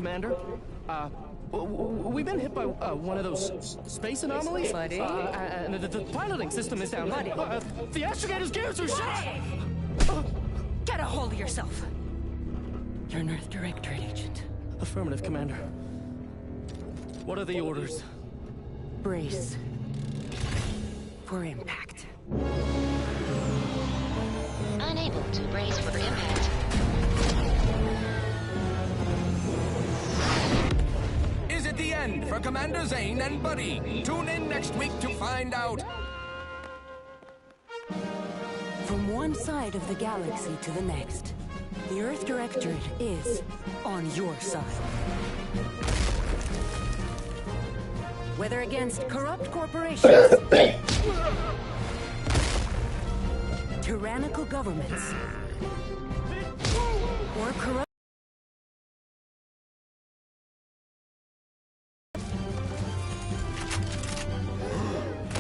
Commander. We've been hit by one of those space anomalies. Buddy? And the piloting system is down. Buddy. The astrogator's gears are shot! Get a hold of yourself. You're an Earth Directorate agent. Affirmative, Commander. What are the orders? Brace for impact. Unable to brace for impact. Is it the end for Commander Zane and Buddy? Tune in next week to find out. From one side of the galaxy to the next, the Earth Directorate is on your side. Whether against corrupt corporations, tyrannical governments, or corrupt...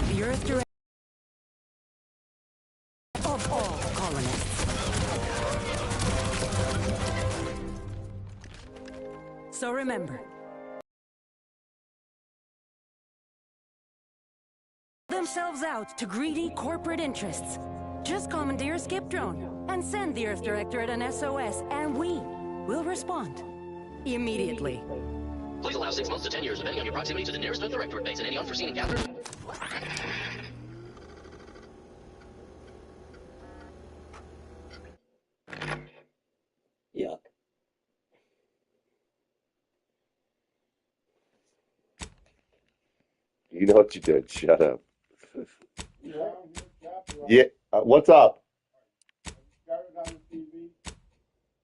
The Earth Directorate of all colonists. So remember, themselves out to greedy corporate interests. Just commandeer a skip drone and send the Earth Directorate an SOS, and we will respond immediately. Please allow 6 months to 10 years, depending on your proximity to the nearest Earth Directorate base and any unforeseen encounters. Yuck. You know what you did. Shut up. Yeah. What's up?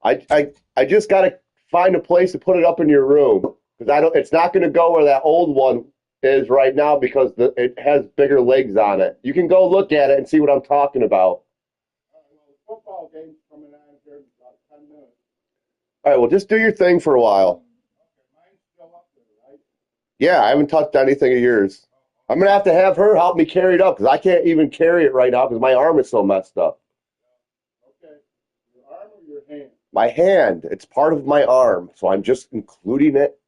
I just got to find a place to put it up in your room because I don't. It's not going to go where that old one is right now because it has bigger legs on it. You can go look at it and see what I'm talking about. Football game's coming on here in about 10 minutes. All right. Well, just do your thing for a while. Okay, mine's still up there, right? Yeah, I haven't touched anything of yours. I'm going to have her help me carry it up because I can't even carry it right now because my arm is so messed up. Okay. Your arm or your hand? My hand. It's part of my arm, so I'm just including it.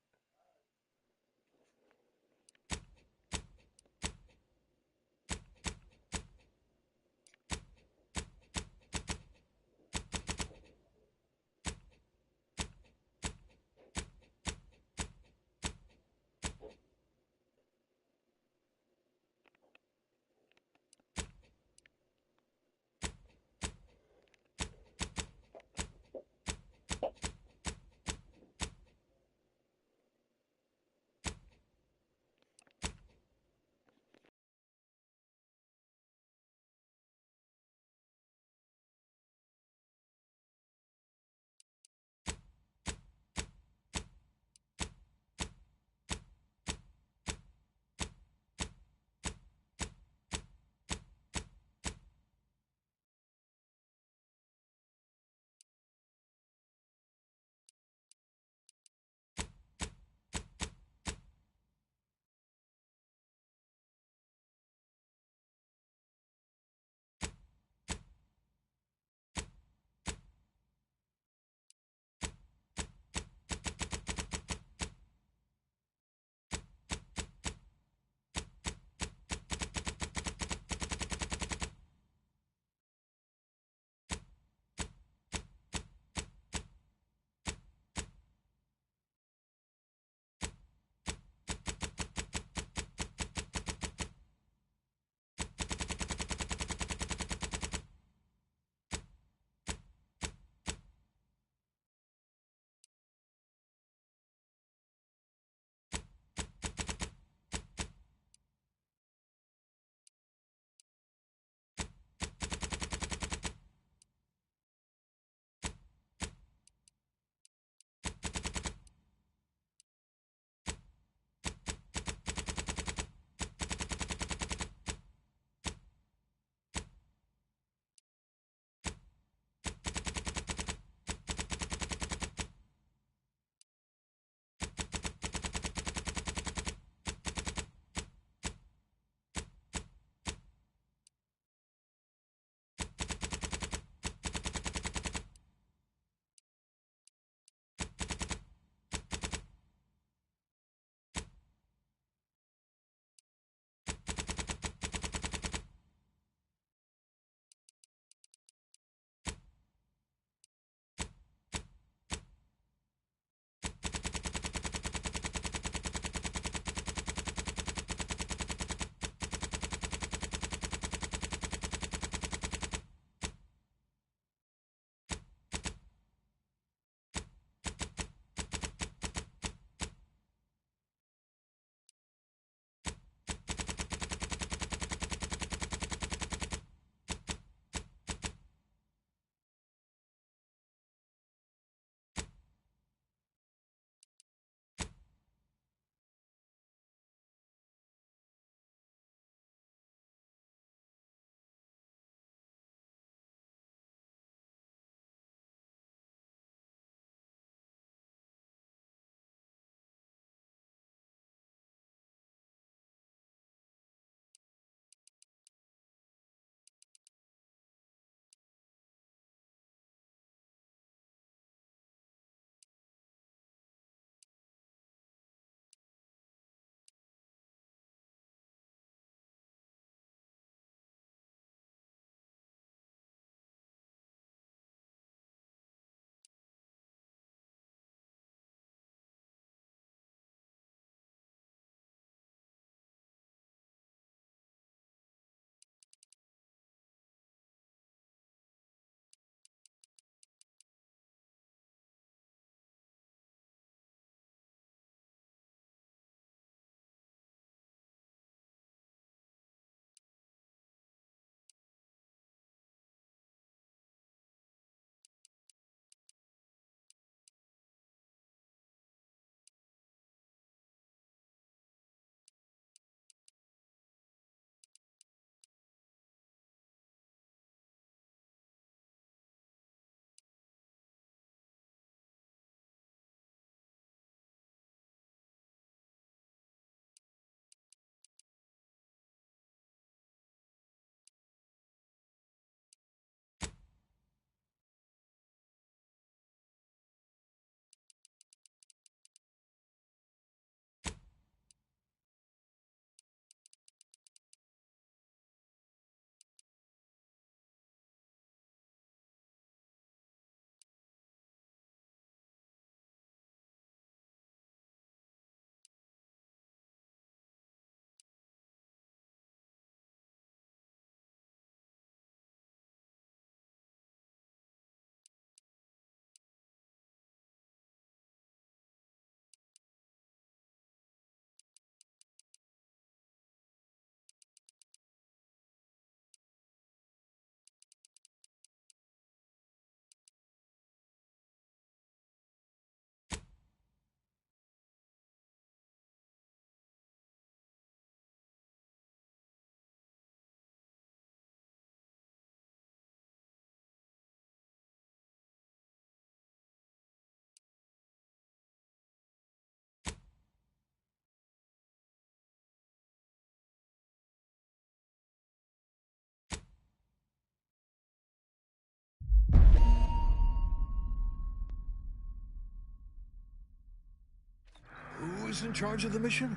was in charge of the mission?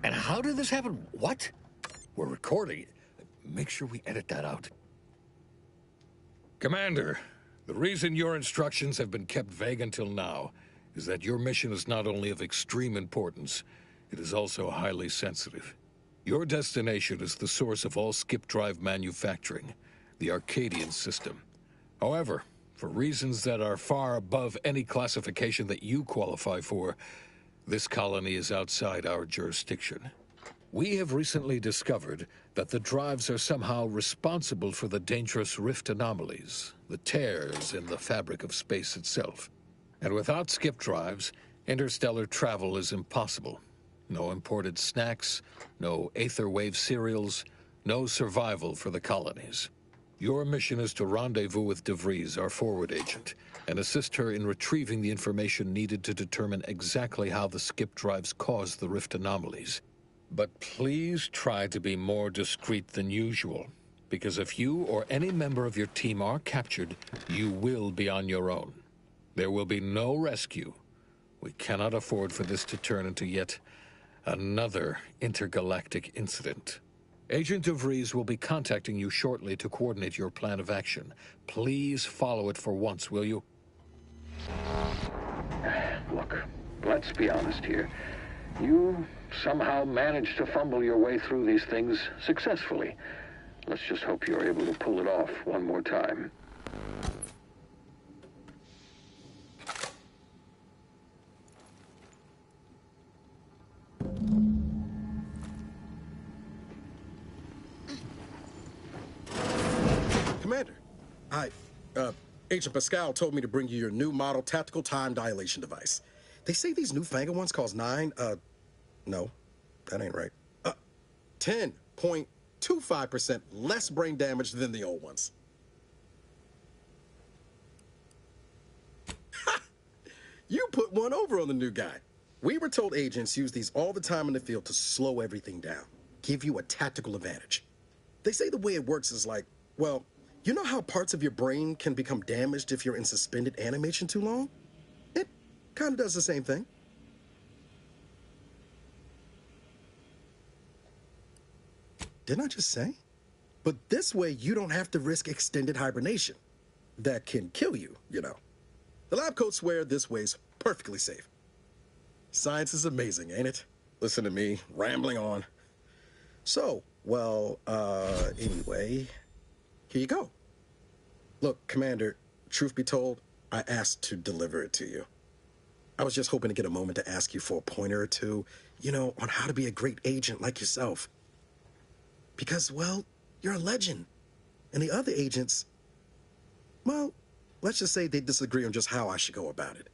And how did this happen? What? We're recording it. Make sure we edit that out. Commander, the reason your instructions have been kept vague until now is that your mission is not only of extreme importance, it is also highly sensitive. Your destination is the source of all skip drive manufacturing, the Arcadian system. However, for reasons that are far above any classification that you qualify for, this colony is outside our jurisdiction. We have recently discovered that the drives are somehow responsible for the dangerous rift anomalies, the tears in the fabric of space itself. And without skip drives, interstellar travel is impossible. No imported snacks, no aether wave cereals, no survival for the colonies. Your mission is to rendezvous with DeVries, our forward agent, and assist her in retrieving the information needed to determine exactly how the skip drives cause the rift anomalies. But please try to be more discreet than usual, because if you or any member of your team are captured, you will be on your own. There will be no rescue. We cannot afford for this to turn into yet another intergalactic incident. Agent DeVries will be contacting you shortly to coordinate your plan of action. Please follow it for once, will you? Look, let's be honest here. You somehow managed to fumble your way through these things successfully. Let's just hope you're able to pull it off one more time. Commander, Agent Pascal told me to bring you your new model tactical time dilation device. They say these newfangled ones cause no, that ain't right. 10.25% less brain damage than the old ones. You put one over on the new guy. We were told agents use these all the time in the field to slow everything down, give you a tactical advantage. They say the way it works is like, well, you know how parts of your brain can become damaged if you're in suspended animation too long? It kind of does the same thing. Didn't I just say? But this way, you don't have to risk extended hibernation. That can kill you, you know. The lab coats swear this way's perfectly safe. Science is amazing, ain't it? Listen to me, rambling on. So, well, anyway, here you go. Look, Commander, truth be told, I asked to deliver it to you. I was just hoping to get a moment to ask you for a pointer or two, you know, on how to be a great agent like yourself. Because, well, you're a legend. And the other agents, well, let's just say they disagree on just how I should go about it.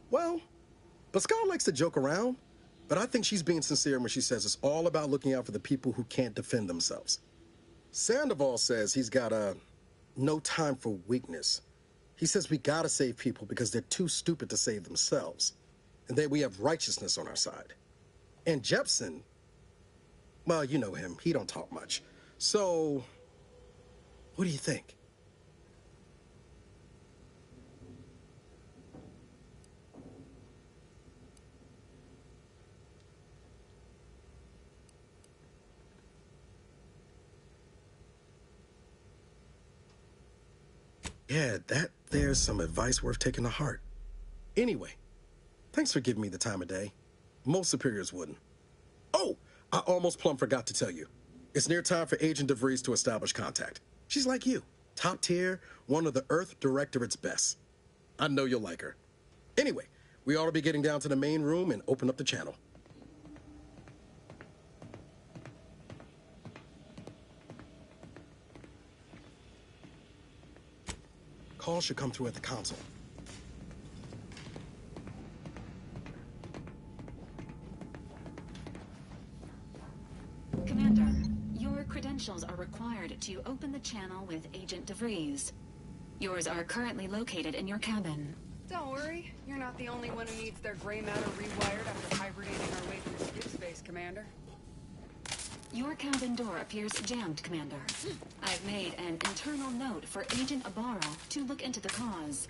Well, Pascal likes to joke around, but I think she's being sincere when she says it's all about looking out for the people who can't defend themselves. Sandoval says he's got no time for weakness. He says we gotta save people because they're too stupid to save themselves. And that we have righteousness on our side. And Jepson, well, you know him. He don't talk much. So, what do you think? Yeah, there's some advice worth taking to heart. Anyway, thanks for giving me the time of day. Most superiors wouldn't. Oh, I almost plumb forgot to tell you. It's near time for Agent DeVries to establish contact. She's like you, top tier, one of the Earth Directorate's best. I know you'll like her. Anyway, we ought to be getting down to the main room and open up the channel. Call should come through at the console. Commander, your credentials are required to open the channel with Agent DeVries. Yours are currently located in your cabin. Don't worry, you're not the only one who needs their gray matter rewired after hibernating our way through skip space, Commander. Your cabin door appears jammed, Commander. I've made an internal note for Agent Ibarra to look into the cause.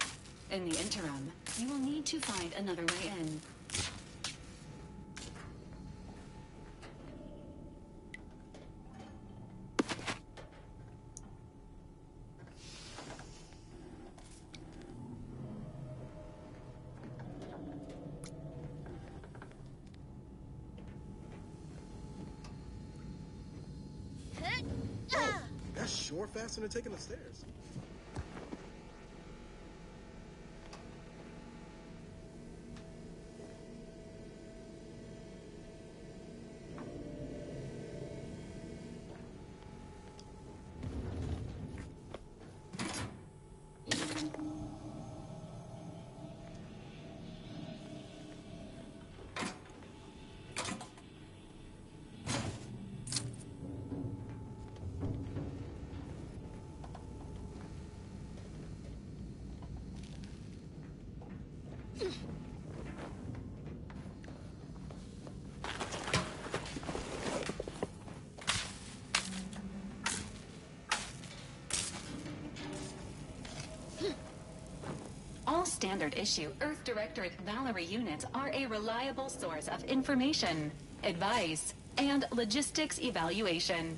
In the interim, you will need to find another way in. Oh, that's sure faster than taking the stairs. All standard issue Earth Directorate Valerie units are a reliable source of information, advice, and logistics evaluation.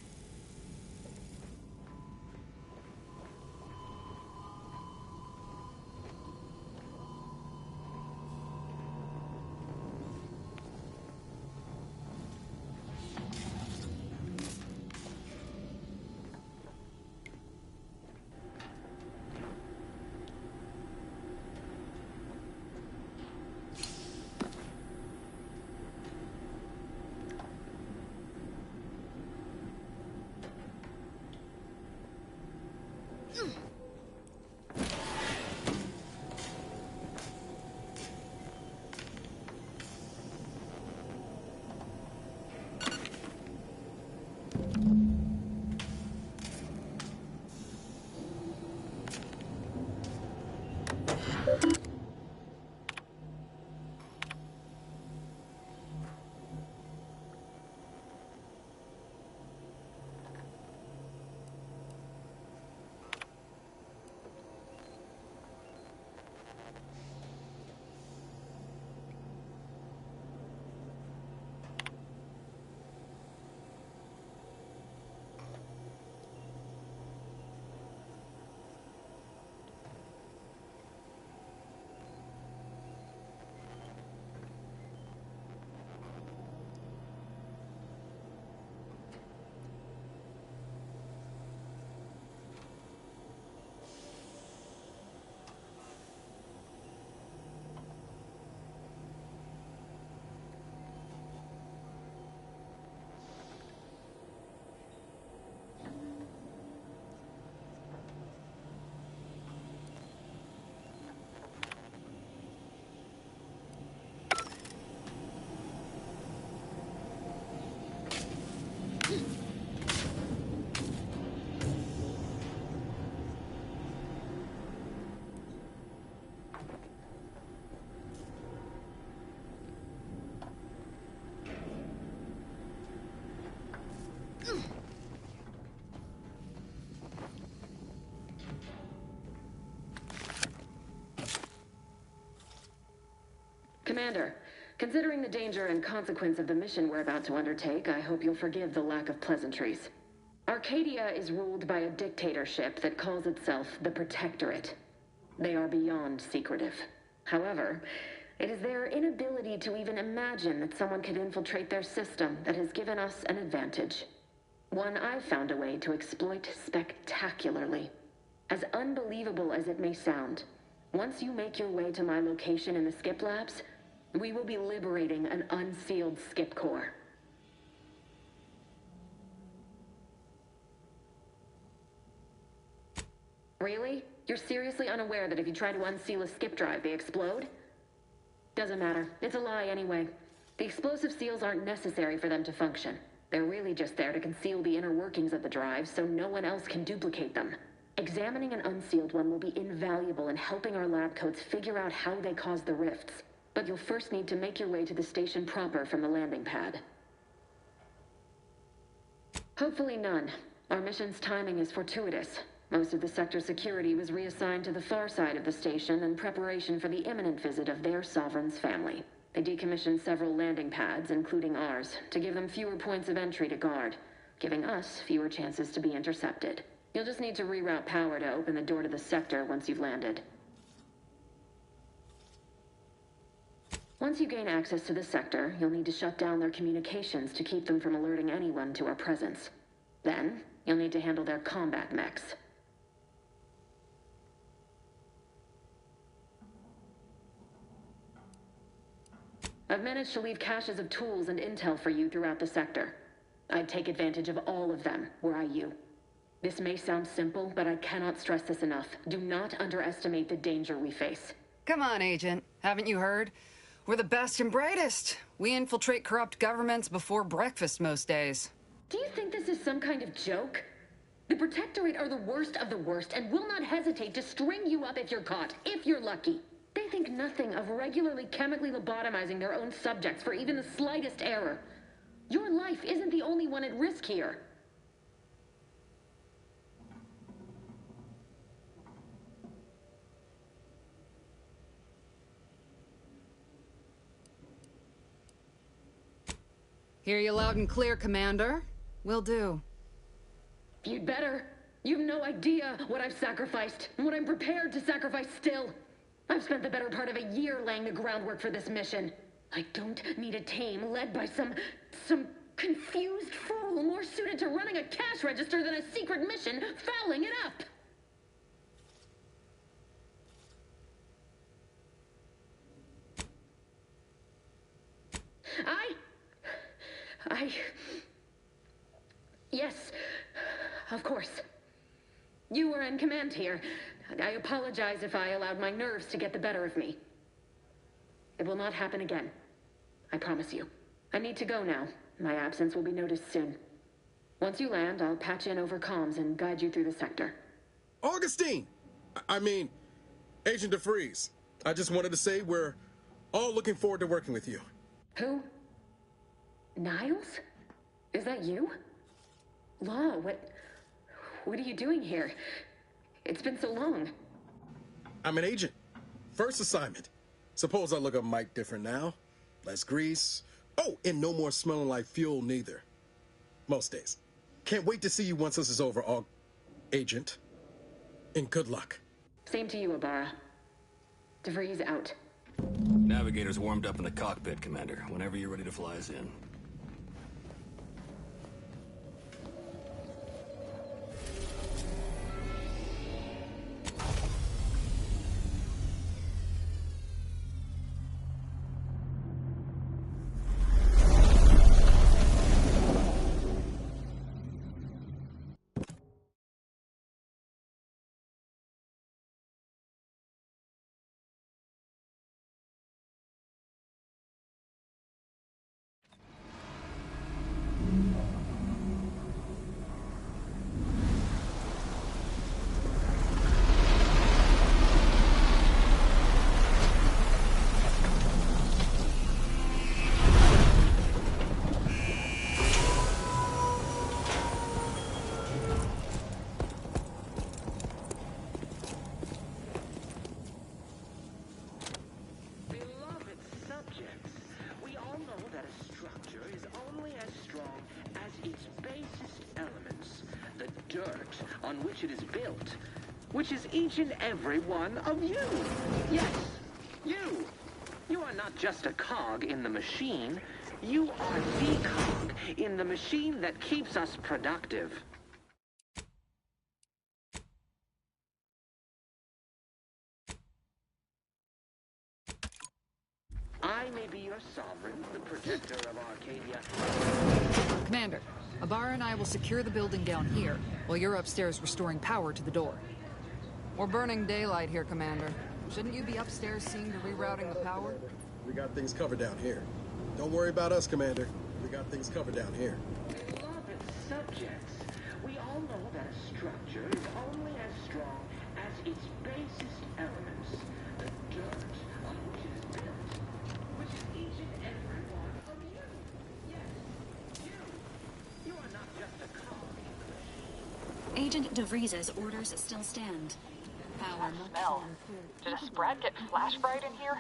Commander, considering the danger and consequence of the mission we're about to undertake, I hope you'll forgive the lack of pleasantries. Arcadia is ruled by a dictatorship that calls itself the Protectorate. They are beyond secretive. However, it is their inability to even imagine that someone could infiltrate their system that has given us an advantage. One I've found a way to exploit spectacularly. As unbelievable as it may sound, once you make your way to my location in the Skip Labs, we will be liberating an unsealed Skip core. Really? You're seriously unaware that if you try to unseal a skip drive, they explode? Doesn't matter. It's a lie anyway. The explosive seals aren't necessary for them to function. They're really just there to conceal the inner workings of the drive so no one else can duplicate them. Examining an unsealed one will be invaluable in helping our lab coats figure out how they cause the rifts. But you'll first need to make your way to the station proper from the landing pad. Hopefully none. Our mission's timing is fortuitous. Most of the sector security was reassigned to the far side of the station in preparation for the imminent visit of their sovereign's family. They decommissioned several landing pads, including ours, to give them fewer points of entry to guard, giving us fewer chances to be intercepted. You'll just need to reroute power to open the door to the sector once you've landed. Once you gain access to the sector, you'll need to shut down their communications to keep them from alerting anyone to our presence. Then, you'll need to handle their combat mechs. I've managed to leave caches of tools and intel for you throughout the sector. I'd take advantage of all of them, were I you. This may sound simple, but I cannot stress this enough. Do not underestimate the danger we face. Come on, Agent. Haven't you heard? We're the best and brightest. We infiltrate corrupt governments before breakfast most days. Do you think this is some kind of joke? The Protectorate are the worst of the worst and will not hesitate to string you up if you're caught, if you're lucky. They think nothing of regularly chemically lobotomizing their own subjects for even the slightest error. Your life isn't the only one at risk here. Hear you loud and clear, Commander. Will do. You'd better. You've no idea what I've sacrificed, and what I'm prepared to sacrifice still. I've spent the better part of a year laying the groundwork for this mission. I don't need a team led by some confused fool more suited to running a cash register than a secret mission fouling it up. Yes, of course. You were in command here. I apologize if I allowed my nerves to get the better of me. It will not happen again. I promise you. I need to go now. My absence will be noticed soon. Once you land, I'll patch in over comms and guide you through the sector. Augustine! I mean, Agent DeFreeze. I just wanted to say we're all looking forward to working with you. Who? Niles? Is that you? Law, what are you doing here? It's been so long. I'm an agent. First assignment. Suppose I look a mite different now. Less grease. Oh, and no more smelling like fuel neither. Most days. Can't wait to see you once this is over, Agent. And good luck. Same to you, Ibarra. DeVries out. Navigator's warmed up in the cockpit, Commander. Whenever you're ready to fly us in. On which it is built, which is each and every one of you. Yes, you. You are not just a cog in the machine. You are the cog in the machine that keeps us productive. I may be your sovereign, the protector of Arcadia. Commander, Ibarra and I will secure the building down here, while you're upstairs restoring power to the door. We're burning daylight here, Commander. Shouldn't you be upstairs seeing to rerouting the power? We got things covered down here. Don't worry about us, Commander. We got things covered down here. Beloved subjects, we all know that a structure is only as strong as its basest elements, the dirt on which it is built, which is each and every one of you. Yes, you. You are not just a cog in the machine. Agent DeVries's orders still stand. Power must Smell. Did a sprat get flash fried in here?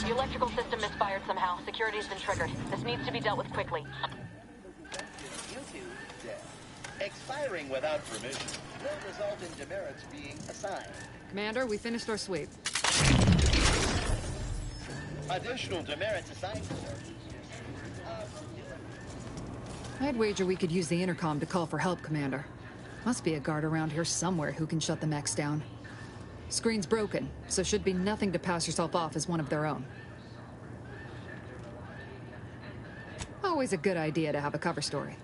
The electrical system misfired somehow. Security's been triggered. This needs to be dealt with quickly. Expiring without permission will result in demerits being assigned. Commander, we finished our sweep. Additional demerits assigned. I'd wager we could use the intercom to call for help, Commander. Must be a guard around here somewhere who can shut the mechs down. Screen's broken, so should be nothing to pass yourself off as one of their own. Always a good idea to have a cover story.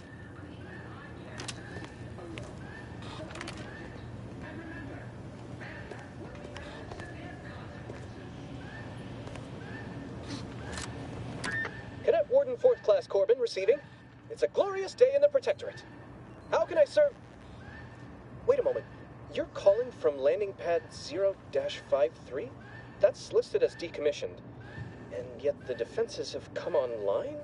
Cadet Warden 4th Class Corbin receiving. It's a glorious day in the Protectorate. How can I serve? Wait a moment. You're calling from landing pad 0-53? That's listed as decommissioned. And yet the defenses have come online?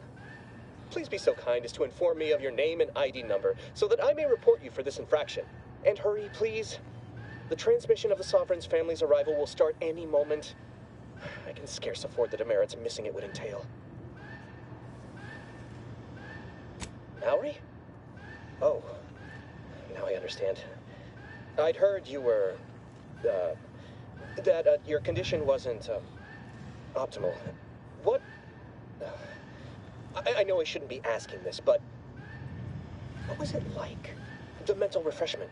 Please be so kind as to inform me of your name and ID number so that I may report you for this infraction. And hurry, please. The transmission of the Sovereign's family's arrival will start any moment. I can scarce afford the demerits missing it would entail. Maori? Oh, now I understand. I'd heard you were, that your condition wasn't, optimal. What? I know I shouldn't be asking this, but what was it like? The mental refreshment?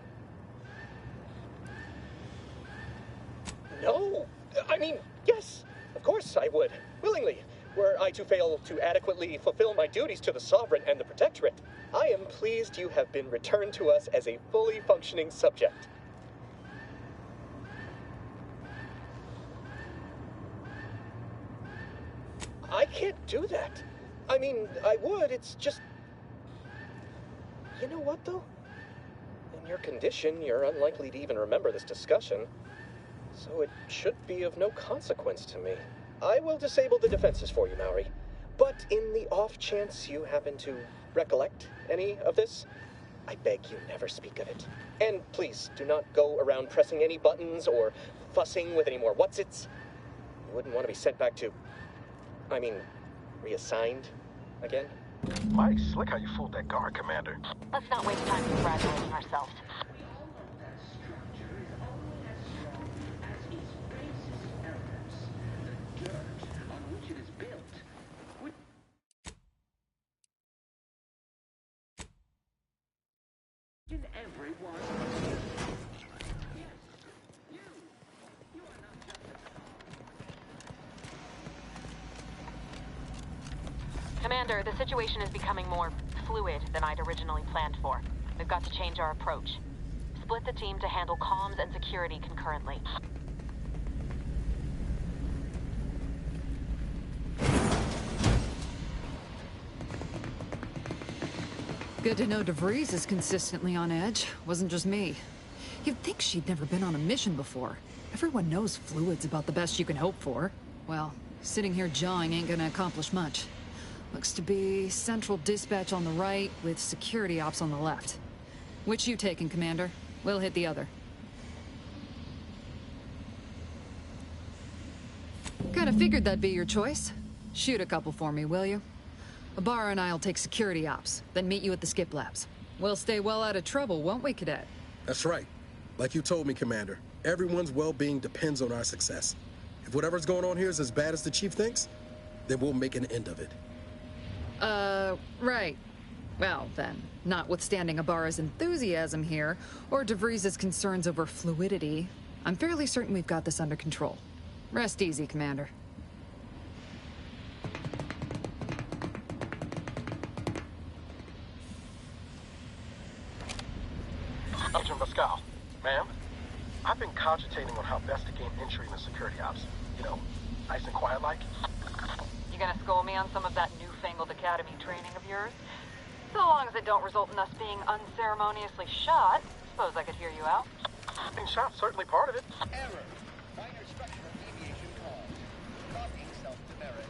No! I mean, yes! Of course I would. Willingly. Were I to fail to adequately fulfill my duties to the Sovereign and the Protectorate, I am pleased you have been returned to us as a fully functioning subject. I can't do that. I mean, I would, it's just... You know what, though? In your condition, you're unlikely to even remember this discussion, so it should be of no consequence to me. I will disable the defenses for you, Maori. But in the off chance you happen to recollect any of this, I beg you never speak of it. And please, do not go around pressing any buttons or fussing with any more whatsits. You wouldn't want to be sent back to... I mean, reassigned again? Mighty slick how you fooled that guard, Commander. Let's not waste time congratulating ourselves. Commander, the situation is becoming more fluid than I'd originally planned for. We've got to change our approach. Split the team to handle comms and security concurrently. Good to know DeVries is consistently on edge. Wasn't just me. You'd think she'd never been on a mission before. Everyone knows fluid's about the best you can hope for. Well, sitting here jawing ain't gonna accomplish much. Looks to be central dispatch on the right with security ops on the left. Which you taking, Commander? We'll hit the other. Kinda figured that'd be your choice. Shoot a couple for me, will you? Ibarra and I'll take security ops, then meet you at the skip labs. We'll stay well out of trouble, won't we, Cadet? That's right. Like you told me, Commander, everyone's well-being depends on our success. If whatever's going on here is as bad as the chief thinks, then we'll make an end of it. Right. Well, then, notwithstanding Ibarra's enthusiasm here, or DeVries' concerns over fluidity, I'm fairly certain we've got this under control. Rest easy, Commander. Agent Pascal, ma'am, I've been cogitating on how best to gain entry into security ops. You know, nice and quiet like. You gonna school me on some of that newfangled academy training of yours? So long as it don't result in us being unceremoniously shot, suppose I could hear you out. Being shot's certainly part of it. Error. Minor structural deviation caused. Copying self-demerit.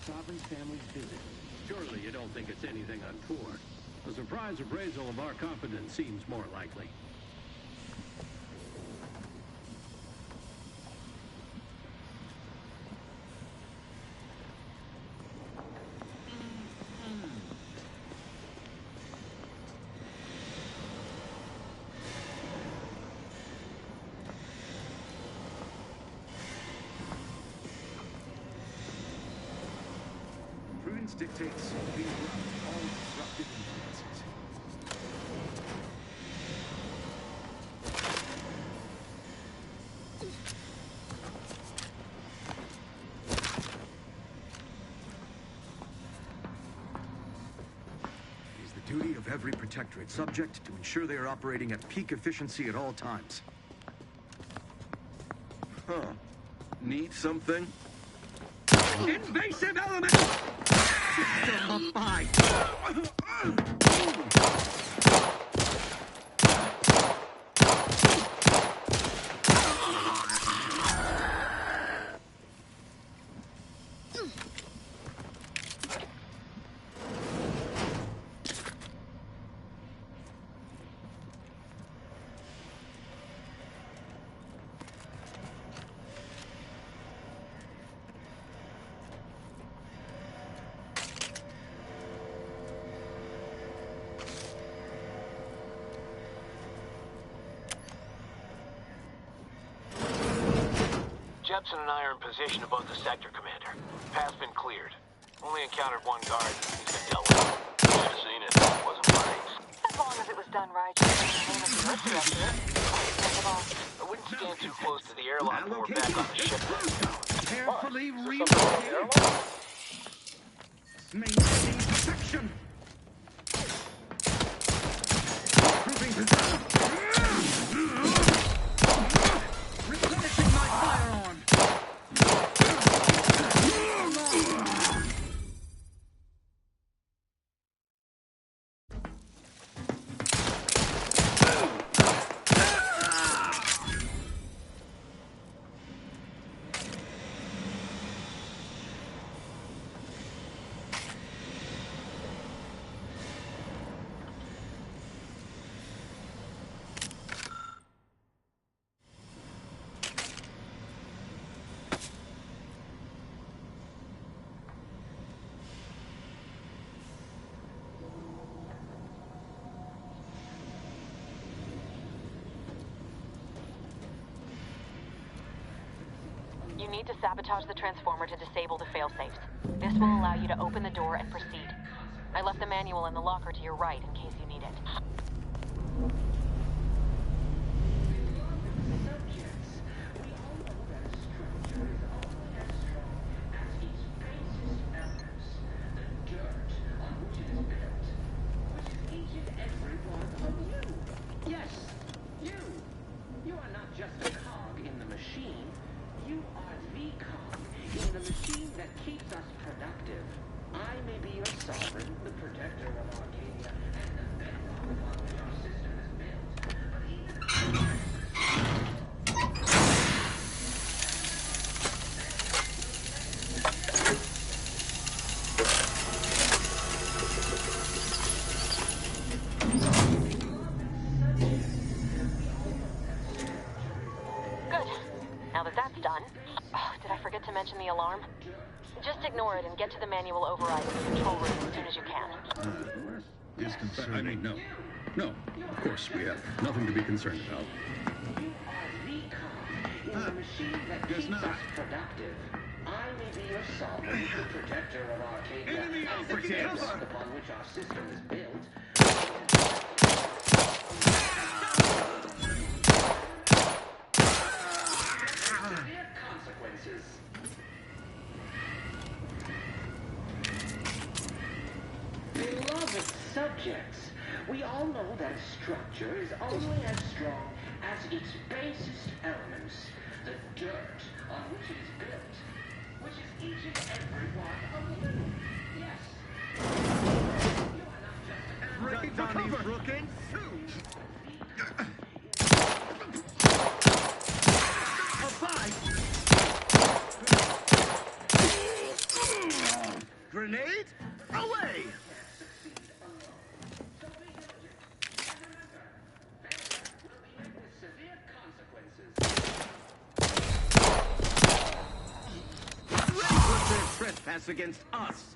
Sovereign family's visit. Surely you don't think it's anything untoward. A surprise appraisal of our competence seems more likely. Prudence dictates we interrupt all disruptive influences. It is the duty of every protectorate subject to ensure they are operating at peak efficiency at all times. Huh. Need something? Invasive element! System of five. Jepson and I are in position above the sector, Commander. Path's been cleared. Only encountered one guard. He's been dealt with. Should have seen it. Wasn't brains. As long as it was done right, you can name it the Earth Director. I wouldn't stand too close to the airlock when we're back on the ship. Carefully relocated. Maintain protection. Improving position. Replenishing my firearm. You need to sabotage the transformer to disable the failsafes. This will allow you to open the door and proceed. I left the manual in the locker to your right in case you need it. Yes, you! You are not just a cog in the machine. You are the cog in the machine that keeps us productive. I may be your sovereign, the protector of Arcadia, and the bedrock upon which our system is built. That's done. Oh, did I forget to mention the alarm? Just ignore it and get to the manual override in the control room as soon as you can. Disconcerting. I mean, no. No, of course we have nothing to be concerned about. Guess not. Productive. I may be your sovereign, the protector of Arcadia, Enemy and the operatives! basis upon which our system is built. Severe consequences. Beloved subjects, we all know that a structure is only as strong as its basest elements, the dirt on which it is built, which is each and every one of you. Yes. You are not just a Break for cover! Brooking. grenade away! Trespass against us.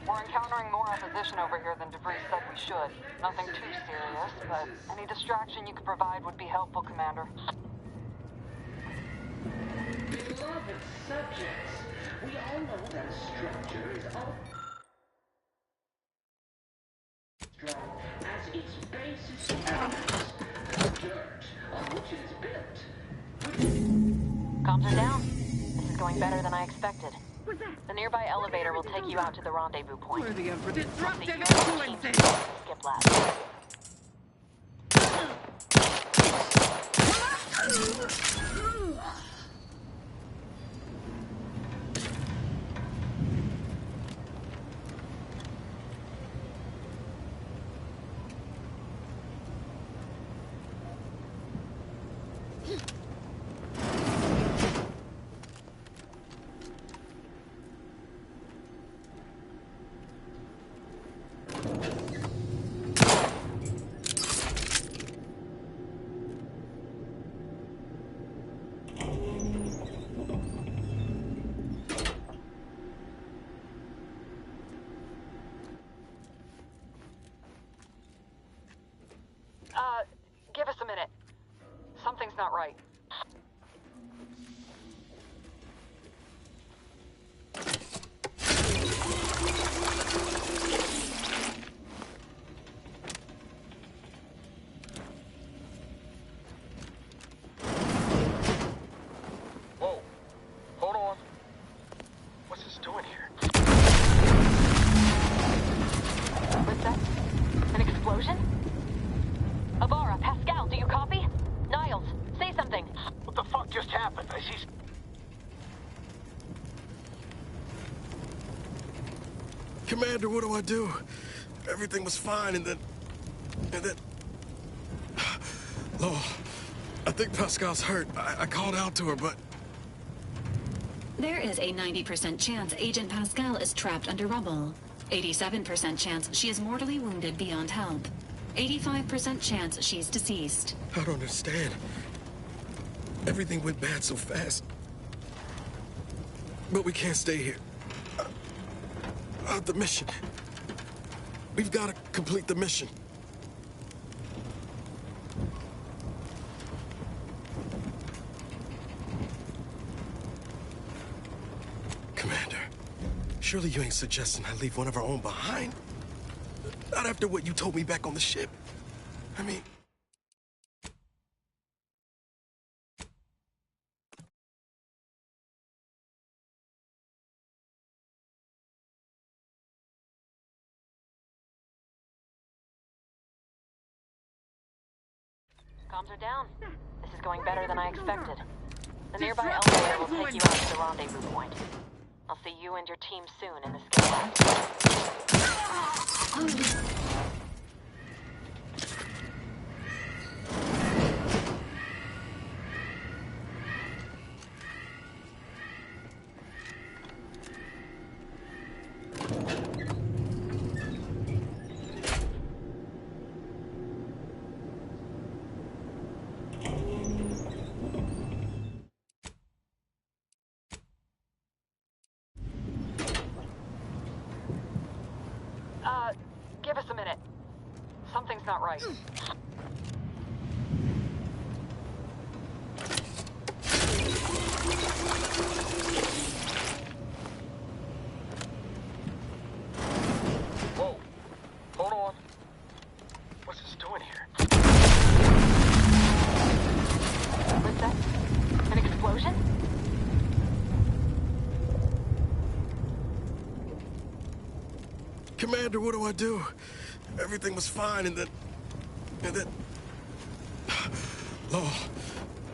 We're encountering more opposition over here than DeVries said we should. Nothing too serious, but any distraction you could provide would be helpful, Commander. Beloved subjects, we all know that a structure is all strong as its basis elements, the dirt on which it is built. Comms are down. This is going better than I expected. The nearby elevator will take you out to the rendezvous point. Where the Emperor Disruptive influences! Skip lab. Give us a minute. Something's not right. Whoa. Hold on. What's this doing here? What's that? An explosion? Avara, Pascal, do you copy? Niles, say something. What the fuck just happened? I see... Commander, what do I do? Everything was fine, and then... Oh, I think Pascal's hurt. I called out to her, but... There is a 90% chance Agent Pascal is trapped under rubble. 87% chance she is mortally wounded beyond help. 85% chance she's deceased. I don't understand. Everything went bad so fast. But we can't stay here. The mission. We've got to complete the mission. Commander, surely you ain't suggesting I leave one of our own behind? Not after what you told me back on the ship. I mean... Comms are down. This is going better than I expected. The nearby elevator will take you out to the rendezvous point. I'll see you and your team soon in the skip lab. Give us a minute. Something's not right. Whoa. Hold on. What's this doing here? Was that an explosion? Commander, what do I do? Everything was fine, and then... Oh,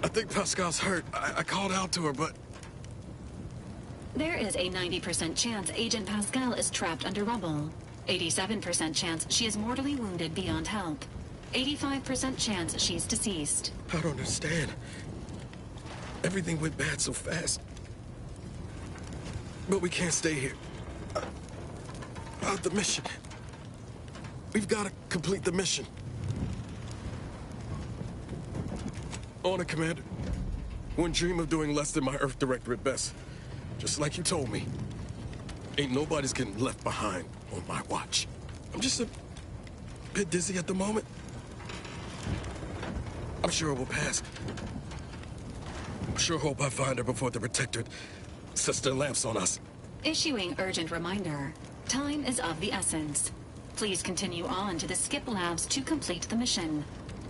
I think Pascal's hurt. I called out to her, but... There is a 90% chance Agent Pascal is trapped under rubble. 87% chance she is mortally wounded beyond help. 85% chance she's deceased. I don't understand. Everything went bad so fast. But we can't stay here. The mission. We've got to complete the mission. On it, Commander. Wouldn't dream of doing less than my Earth Director at best. Just like you told me. Ain't nobody's getting left behind on my watch. I'm just a bit dizzy at the moment. I'm sure it will pass. I sure hope I find her before the Protectorate sets their lamps on us. Issuing urgent reminder. Time is of the essence. Please continue on to the skip labs to complete the mission.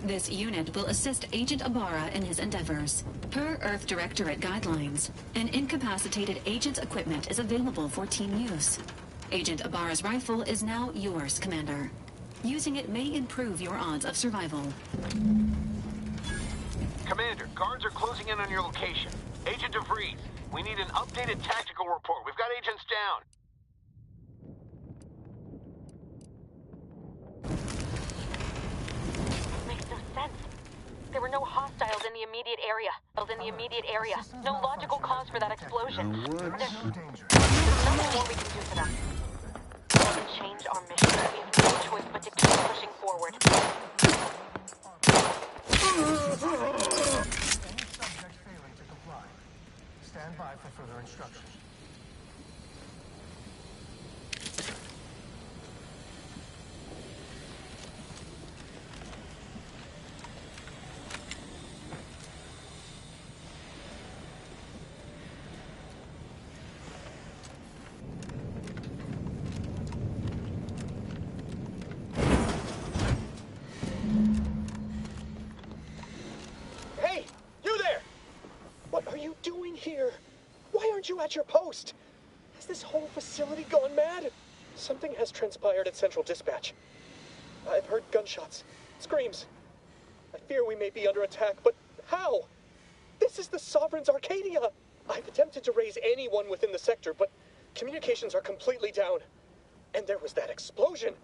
This unit will assist Agent Ibarra in his endeavors. Per Earth Directorate guidelines, an incapacitated agent's equipment is available for team use. Agent Ibarra's rifle is now yours, Commander. Using it may improve your odds of survival. Commander, guards are closing in on your location. Agent DeVries, we need an updated tactical report. We've got agents down. Makes no sense. There were no hostiles in the immediate area. No logical cause for that explosion. There's nothing more we can do for them. We can change our mission. We have no choice but to keep pushing forward. Subject failing to comply. Stand by for further instructions. Hey, you there! What are you doing here? Why aren't you at your post? Has this whole facility gone mad? Something has transpired at Central Dispatch. I've heard gunshots, screams. I fear we may be under attack, but how? This is the Sovereign's Arcadia! I've attempted to raise anyone within the sector, but communications are completely down. And there was that explosion.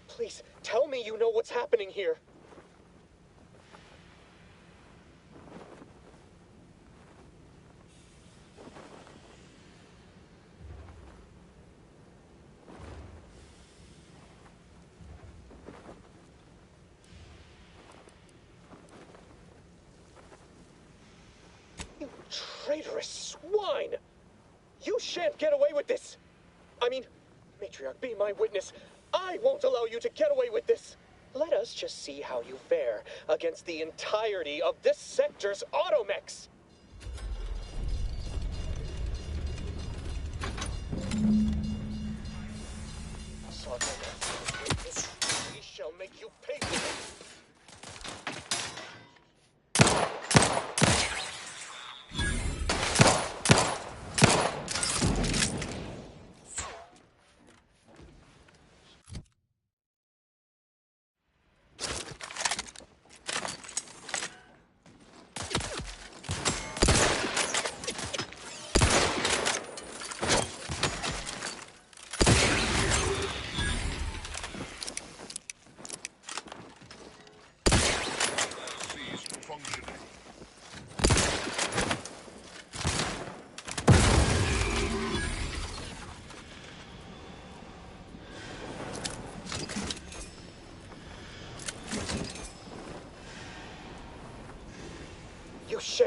Please, tell me you know what's happening here. You traitorous swine! You shan't get away with this! I mean, Matriarch, be my witness. I won't allow you to get away with this! Let us just see how you fare against the entirety of this sector's automechs! We shall make you pay for this!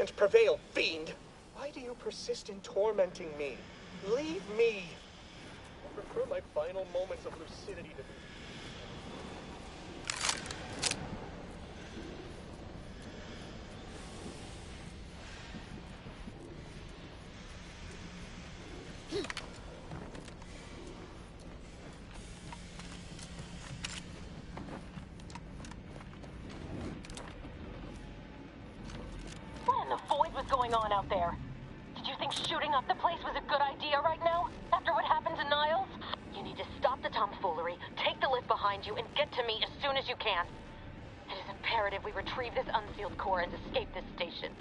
can't prevail, fiend! Why do you persist in tormenting me? Leave me! I prefer my final moments of lucidity to be... What in the void was going on out there? Did you think shooting up the place was a good idea right now? After what happened to Niles? You need to stop the tomfoolery, take the lift behind you, and get to me as soon as you can. It is imperative we retrieve this unsealed core and escape this station.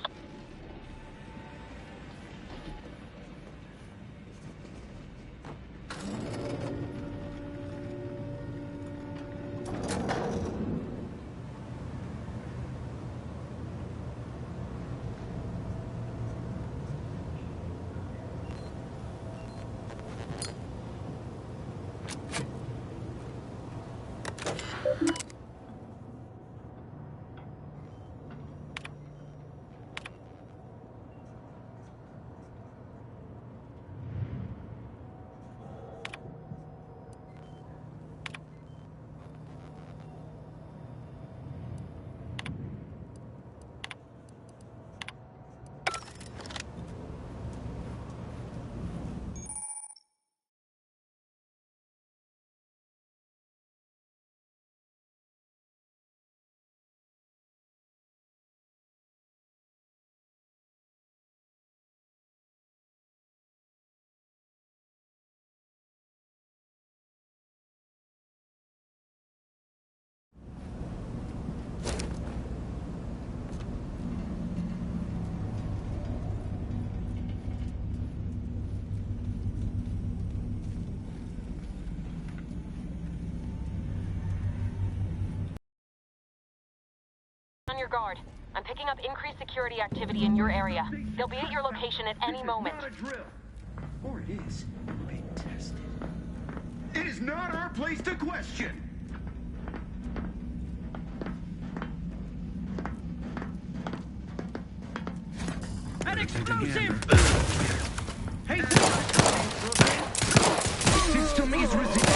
On your guard. I'm picking up increased security activity in your area. They'll be at your location at any moment. Not a drill. Or it is. Being tested. It is not our place to question. An explosive! Hey, system is resistant.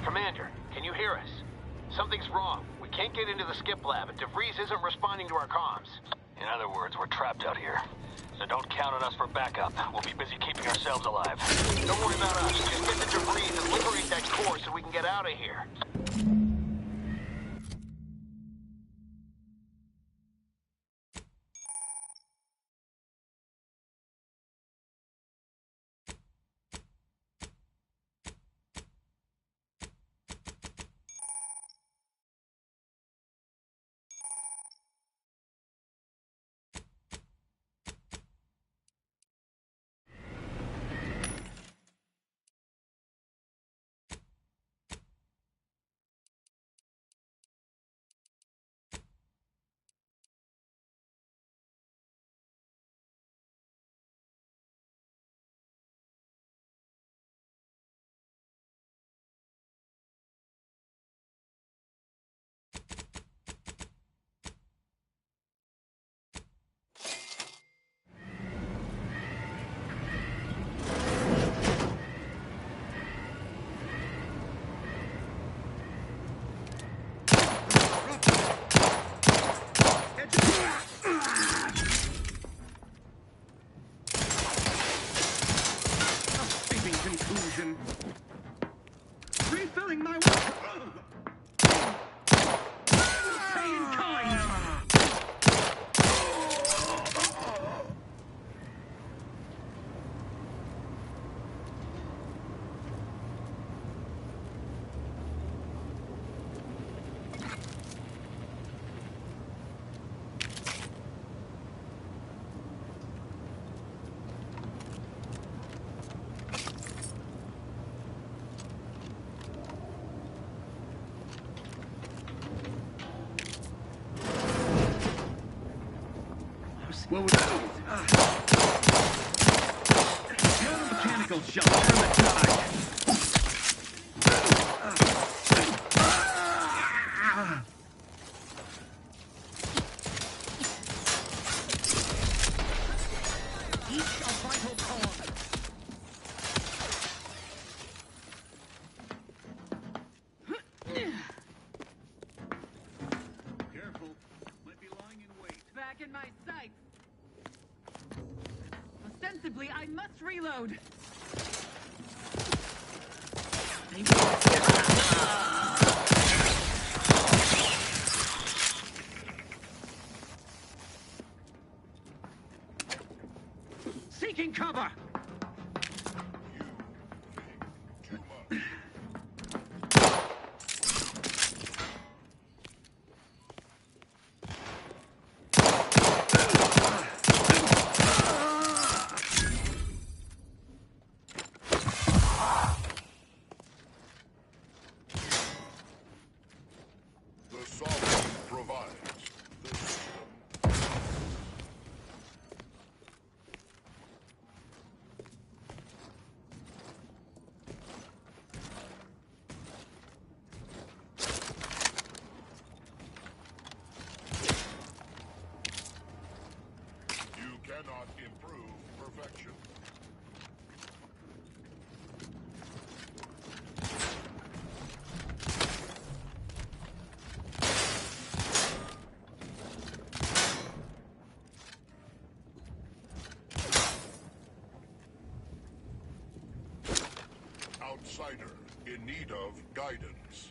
Commander, can you hear us? Something's wrong. We can't get into the skip lab, and DeVries isn't responding to our comms. In other words, we're trapped out here. So don't count on us for backup. We'll be busy keeping ourselves alive. Don't worry about us. Just get to DeVries and liberate that core so we can get out of here. What was You're the mechanical shop. Turn the tide. Each a vital cog. Careful. Might be lying in wait. Back in my sights. Ostensibly, I must reload. Seeking cover. The sovereign provides. You cannot improve perfection. Outsider in need of guidance.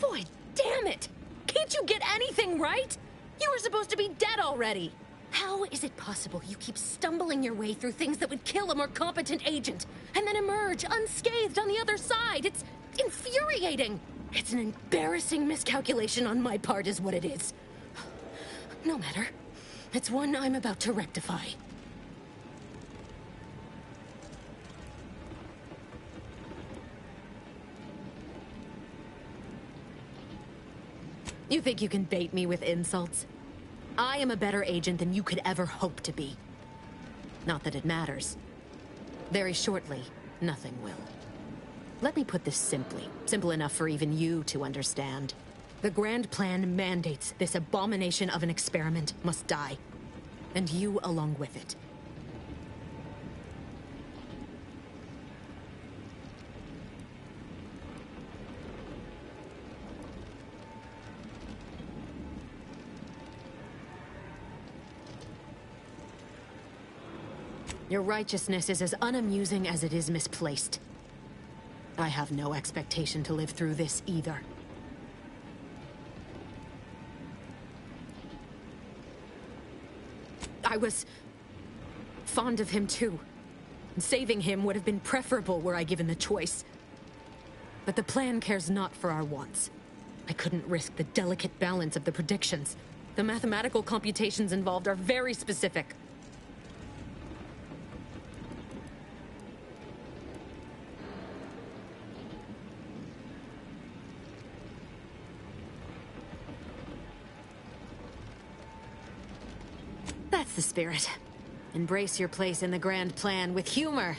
Boy, damn it! Can't you get anything right? You were supposed to be dead already. How is it possible you keep stumbling your way through things that would kill a more competent agent, and then emerge unscathed on the other side? It's infuriating. It's an embarrassing miscalculation on my part is what it is. No matter. It's one I'm about to rectify. You think you can bait me with insults? I am a better agent than you could ever hope to be. Not that it matters. Very shortly, nothing will. Let me put this simply. Simple enough for even you to understand. The grand plan mandates this abomination of an experiment must die. And you along with it. Your righteousness is as unamusing as it is misplaced. I have no expectation to live through this either. I was fond of him too. Saving him would have been preferable were I given the choice. But the plan cares not for our wants. I couldn't risk the delicate balance of the predictions. The mathematical computations involved are very specific. That's the spirit. Embrace your place in the grand plan with humor.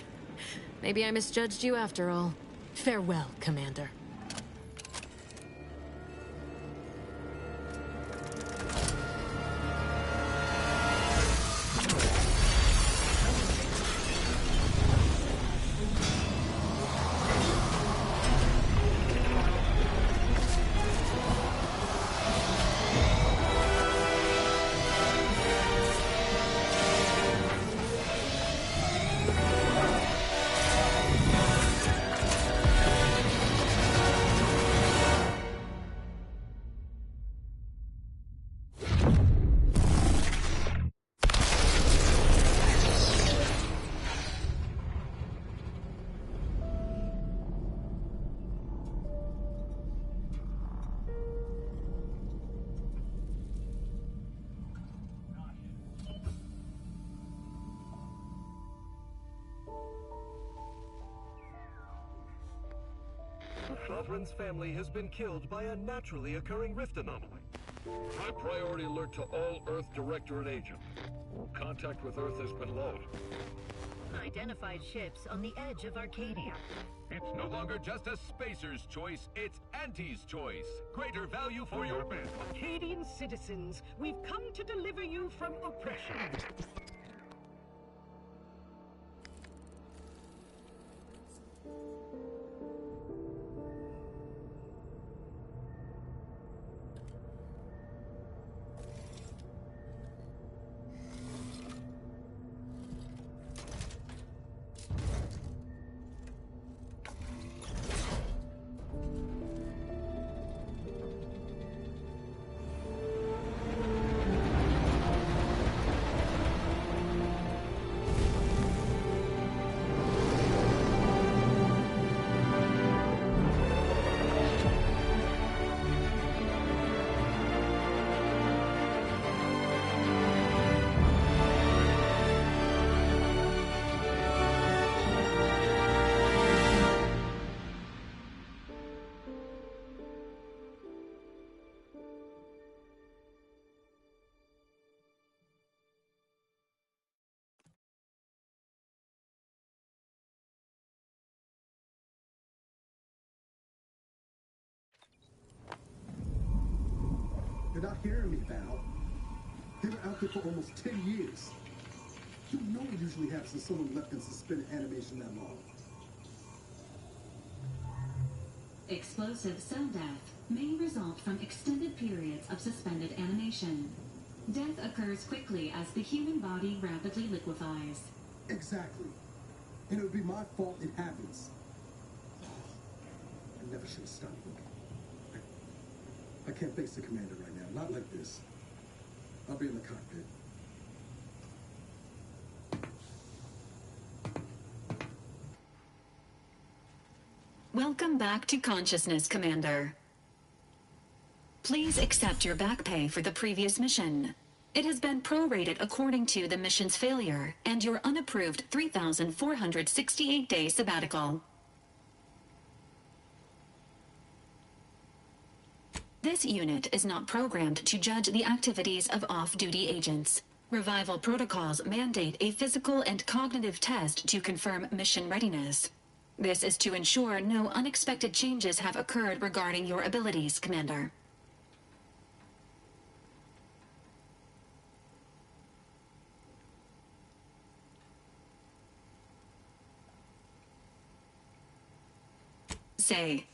Maybe I misjudged you after all. Farewell, Commander. Sovereign's family has been killed by a naturally occurring rift anomaly. High priority alert to all Earth Directorate agents. Contact with Earth has been low. Identified ships on the edge of Arcadia. It's no longer just a spacer's choice, it's Auntie's choice. Greater value for your men. Arcadian citizens, we've come to deliver you from oppression. You're not hearing me, Val. They were out there for almost 10 years. You know it usually happens when someone left in suspended animation that long. Explosive cell death may result from extended periods of suspended animation. Death occurs quickly as the human body rapidly liquefies. Exactly. And it would be my fault it happens. I never should have stopped. I can't face the commander right now. Not like this. I'll be in the cockpit. Welcome back to consciousness, Commander. Please accept your back pay for the previous mission. It has been prorated according to the mission's failure and your unapproved 3,468-day sabbatical. This unit is not programmed to judge the activities of off-duty agents. Revival protocols mandate a physical and cognitive test to confirm mission readiness. This is to ensure no unexpected changes have occurred regarding your abilities, Commander. Say,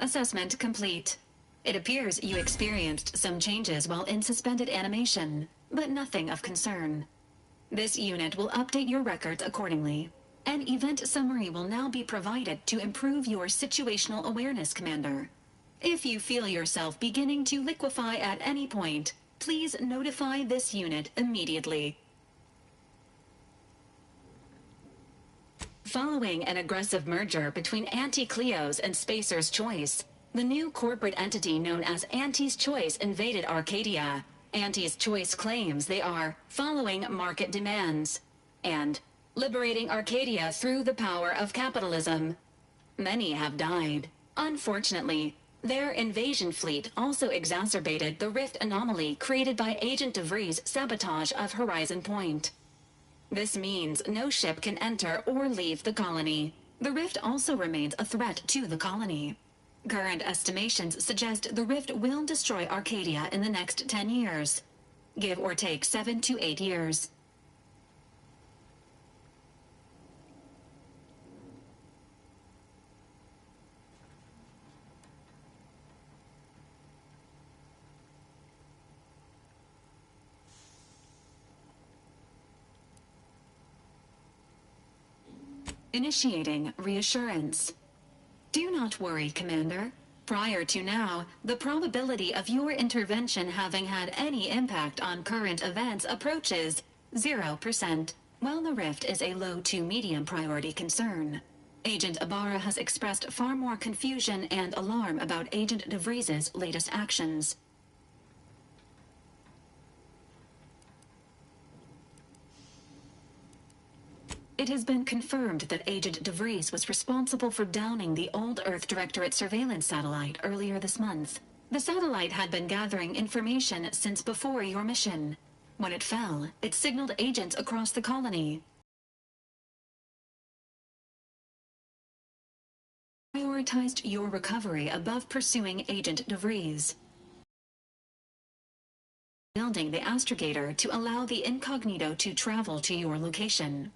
Assessment complete. It appears you experienced some changes while in suspended animation, but nothing of concern. This unit will update your records accordingly. An event summary will now be provided to improve your situational awareness, Commander. If you feel yourself beginning to liquefy at any point, please notify this unit immediately. Following an aggressive merger between Anti-Cleo's and Spacer's Choice, the new corporate entity known as Anti's Choice invaded Arcadia. Anti's Choice claims they are following market demands and liberating Arcadia through the power of capitalism. Many have died. Unfortunately, their invasion fleet also exacerbated the rift anomaly created by Agent DeVries' sabotage of Horizon Point. This means no ship can enter or leave the colony. The rift also remains a threat to the colony. Current estimations suggest the rift will destroy Arcadia in the next 10 years. Give or take 7 to 8 years. Initiating reassurance. Do not worry, Commander. Prior to now, the probability of your intervention having had any impact on current events approaches 0%, while the rift is a low to medium priority concern. Agent Ibarra has expressed far more confusion and alarm about Agent DeVries' latest actions. It has been confirmed that Agent DeVries was responsible for downing the Old Earth Directorate surveillance satellite earlier this month. The satellite had been gathering information since before your mission. When it fell, it signaled agents across the colony. Prioritized your recovery above pursuing Agent DeVries. Building the astrogator to allow the incognito to travel to your location.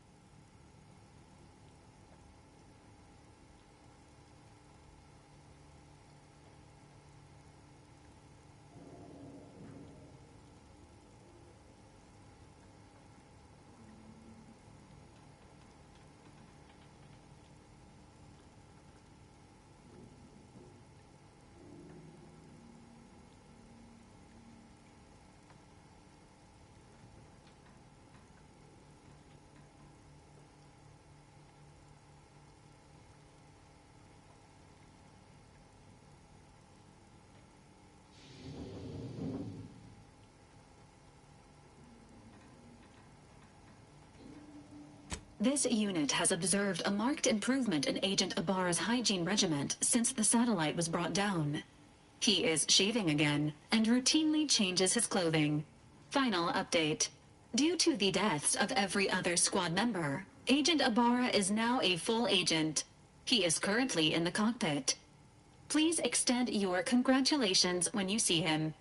This unit has observed a marked improvement in Agent Ibarra's hygiene regimen since the satellite was brought down. He is shaving again and routinely changes his clothing. Final update. Due to the deaths of every other squad member, Agent Ibarra is now a full agent. He is currently in the cockpit. Please extend your congratulations when you see him.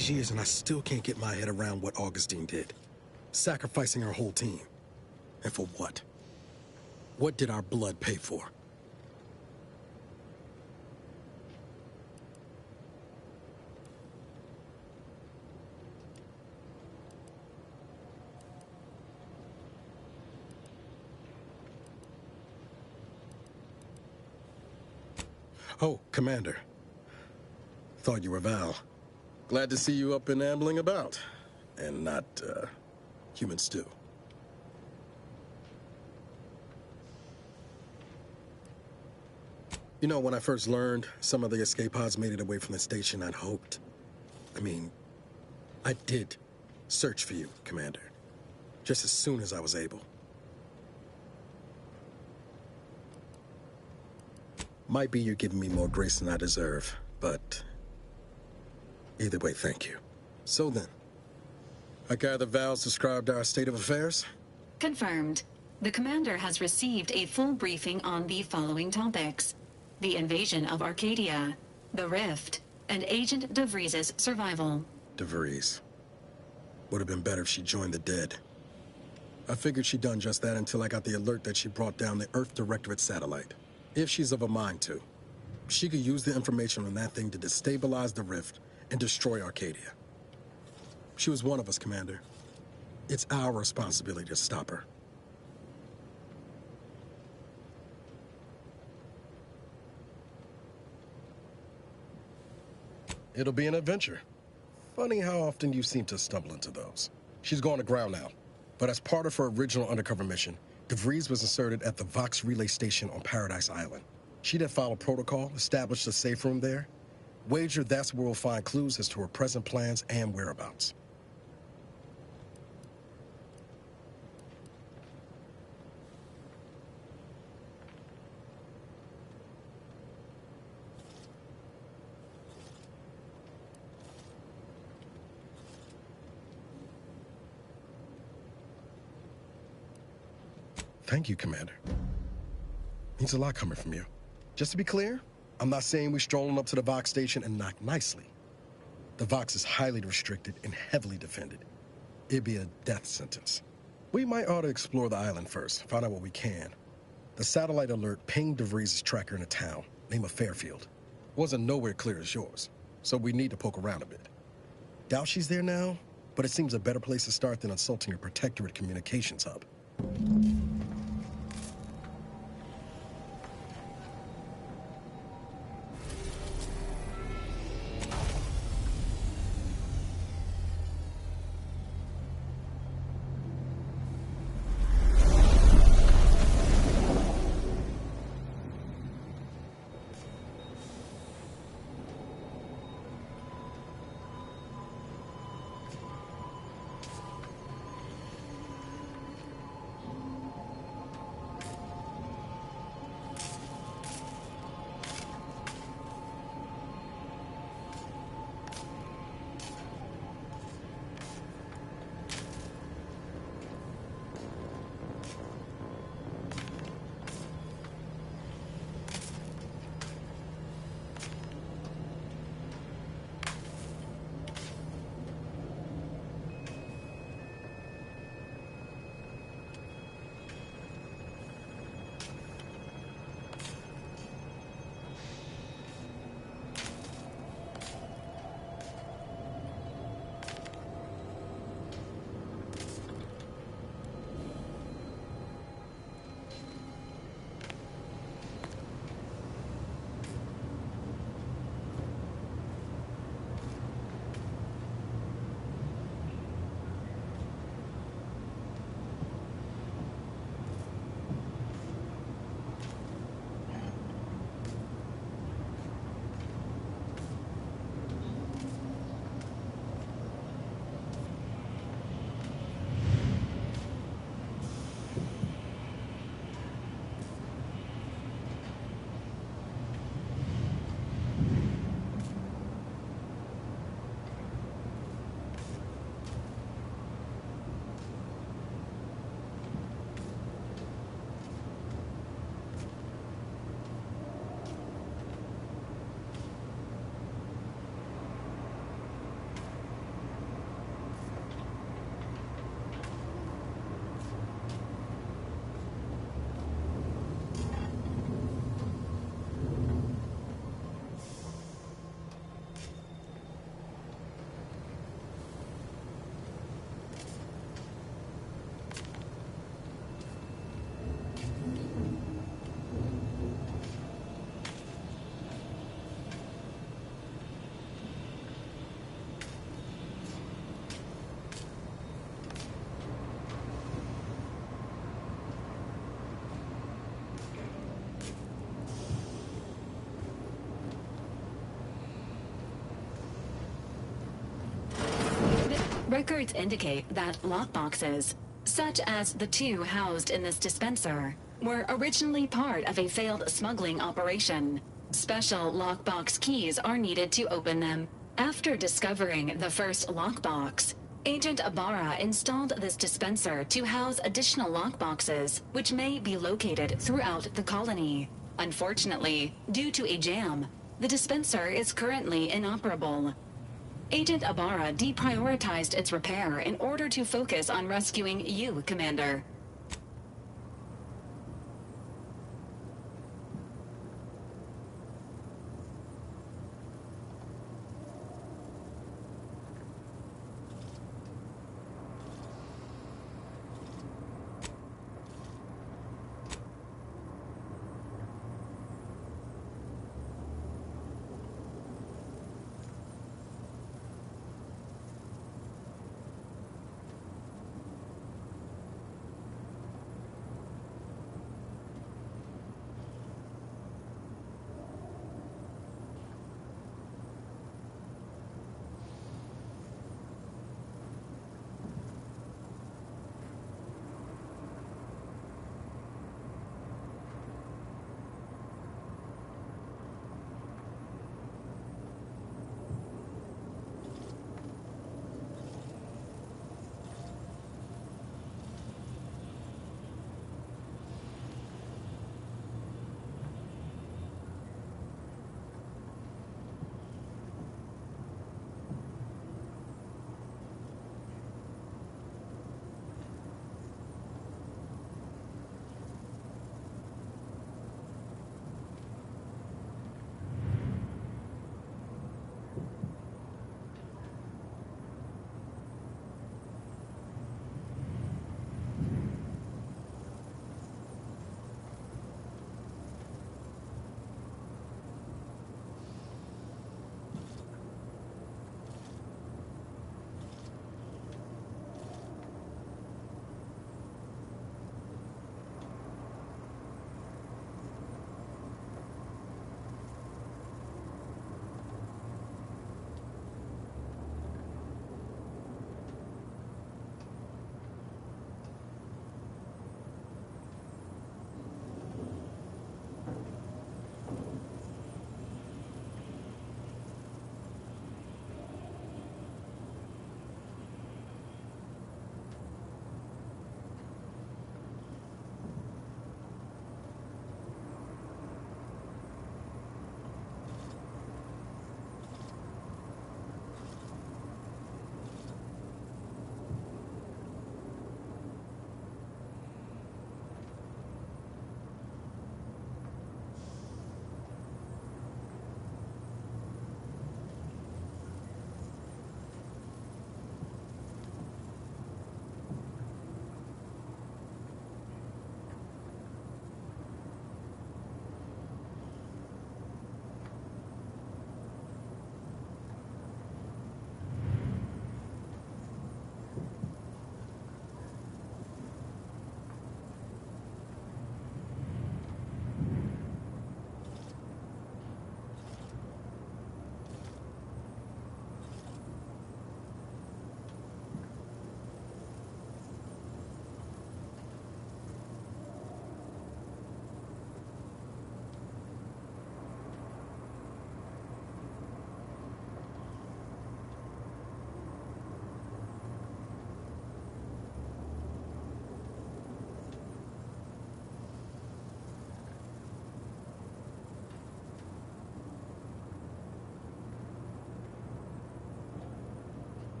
these years and I still can't get my head around what Augustine did. Sacrificing our whole team. And for what? What did our blood pay for? Oh, Commander. Thought you were Val. Glad to see you up and ambling about. And not, human stew. You know, when I first learned some of the escape pods made it away from the station, I'd hoped. I did search for you, Commander. Just as soon as I was able. Might be you're giving me more grace than I deserve, but either way, thank you. So then, I gather Val's described our state of affairs? Confirmed. The commander has received a full briefing on the following topics: the invasion of Arcadia, the Rift, and Agent DeVries' survival. DeVries. Would have been better if she joined the dead. I figured she'd done just that until I got the alert that she brought down the Earth Directorate satellite. If she's of a mind to, she could use the information on that thing to destabilize the Rift and destroy Arcadia. She was one of us, Commander. It's our responsibility to stop her. It'll be an adventure. Funny how often you seem to stumble into those. She's gone to ground now, but as part of her original undercover mission, DeVries was inserted at the Vox relay station on Paradise Island. She'd have followed protocol, established a safe room there. Wager that's where we'll find clues as to her present plans and whereabouts. Thank you, Commander. Means a lot coming from you. Just to be clear, I'm not saying we're strolling up to the Vox station and knock nicely. The Vox is highly restricted and heavily defended. It'd be a death sentence. We might ought to explore the island first, find out what we can. The satellite alert pinged DeVries' tracker in a town, name of Fairfield. Wasn't nowhere clear as yours, so we need to poke around a bit. Doubt she's there now, but it seems a better place to start than assaulting her Protectorate communications hub. Records indicate that lockboxes, such as the two housed in this dispenser, were originally part of a failed smuggling operation. Special lockbox keys are needed to open them. After discovering the first lockbox, Agent Ibarra installed this dispenser to house additional lockboxes, which may be located throughout the colony. Unfortunately, due to a jam, the dispenser is currently inoperable. Agent Ibarra deprioritized its repair in order to focus on rescuing you, Commander.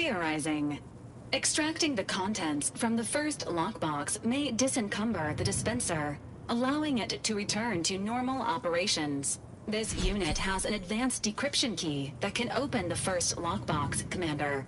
theorizing. Extracting the contents from the first lockbox may disencumber the dispenser, allowing it to return to normal operations. This unit has an advanced decryption key that can open the first lockbox, Commander.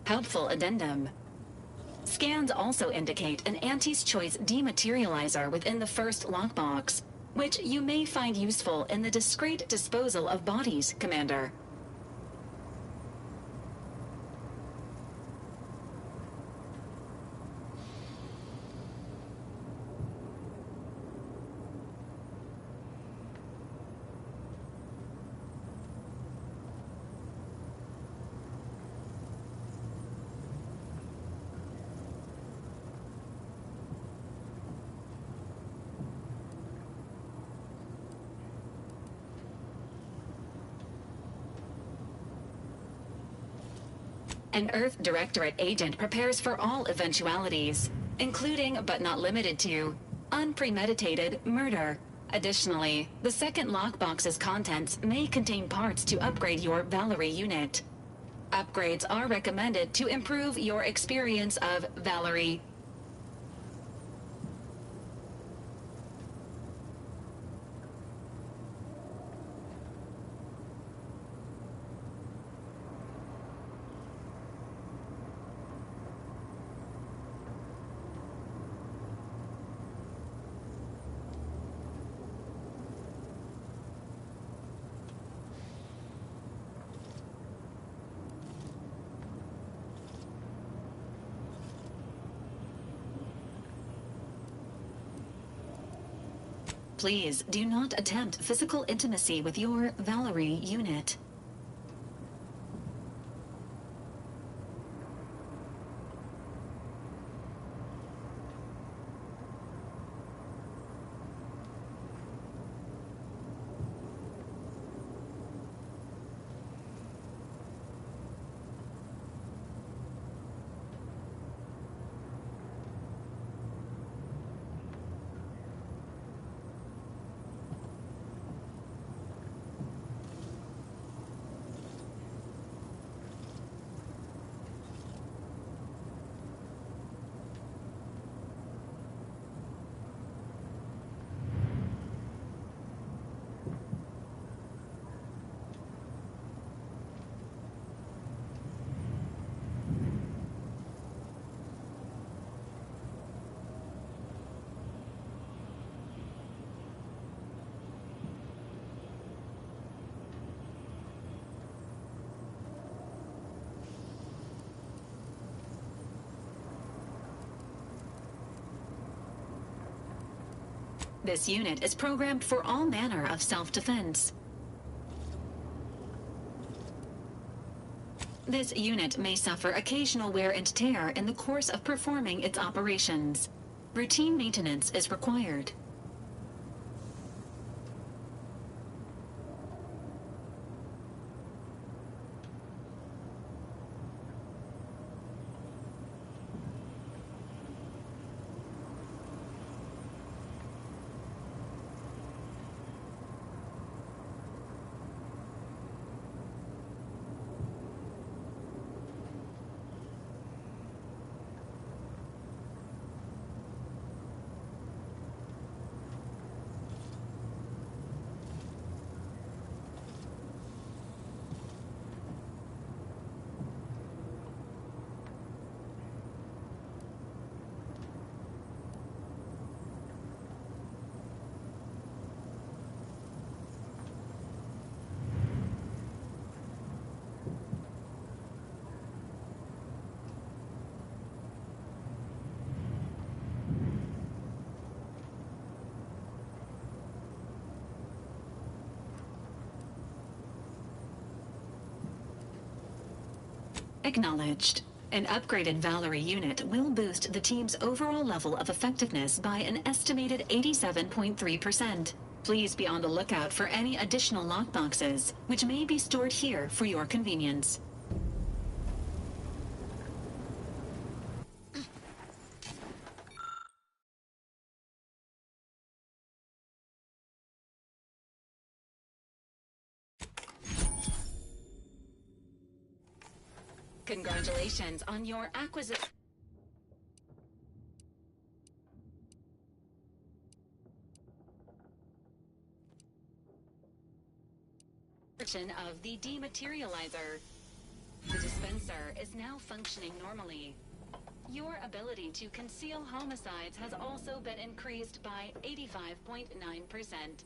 Helpful addendum. Scans also indicate an Auntie's Choice dematerializer within the first lockbox, which you may find useful in the discreet disposal of bodies, Commander. An Earth Directorate agent prepares for all eventualities, including but not limited to unpremeditated murder. Additionally, the second lockbox's contents may contain parts to upgrade your Valerie unit. Upgrades are recommended to improve your experience of Valerie. Please do not attempt physical intimacy with your Valerie unit. This unit is programmed for all manner of self-defense. This unit may suffer occasional wear and tear in the course of performing its operations. Routine maintenance is required. Acknowledged. An upgraded Valerie unit will boost the team's overall level of effectiveness by an estimated 87.3%. Please be on the lookout for any additional lockboxes, which may be stored here for your convenience. Congratulations on your acquisition of the dematerializer. The dispenser is now functioning normally. Your ability to conceal homicides has also been increased by 85.9%.